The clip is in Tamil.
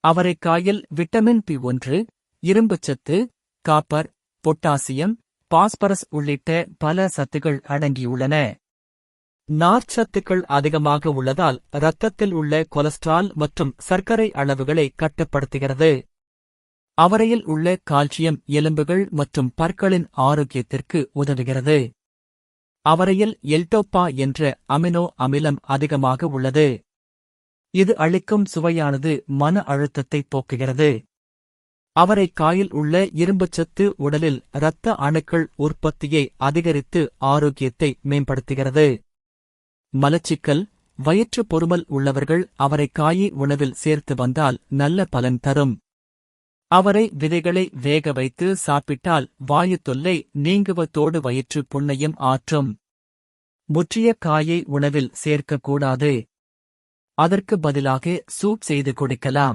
அவரைக்காயில் விட்டமின் பி1, இரும்புச்சத்து, காப்பர், பொட்டாசியம், பாஸ்பரஸ் உள்ளிட்ட பல சத்துகள் அடங்கியுள்ளன. நார்ச்சத்துக்கள் அதிகமாக உள்ளதால் இரத்தத்தில் உள்ள கொலஸ்ட்ரால் மற்றும் சர்க்கரை அளவுகளை கட்டுப்படுத்துகிறது. அவரையில் உள்ள கால்சியம் எலும்புகள் மற்றும் பற்களின் ஆரோக்கியத்திற்கு உதவுகிறது. அவரையில் எல்டோப்பா என்ற அமினோ அமிலம் அதிகமாக உள்ளது. இது அளிக்கும் சுவையானது மன அழுத்தத்தை போக்குகிறது. அவரைக்காயில் உள்ள இரும்புச்சத்து உடலில் இரத்த அணுக்கள் உற்பத்தியை அதிகரித்து ஆரோக்கியத்தை மேம்படுத்துகிறது. மலச்சிக்கல், வயிற்று பொறுமல் உள்ளவர்கள் அவரைக்காயை உணவில் சேர்த்து வந்தால் நல்ல பலன் தரும். அவரை விதைகளை வேக வைத்து சாப்பிட்டால் வாயு தொல்லை நீங்குவதோடு வயிற்று புண்ணையும் ஆற்றும். முற்றிய காயை உணவில் சேர்க்கக்கூடாது. அதற்கு பதிலாக சூப் செய்து குடிக்கலாம்.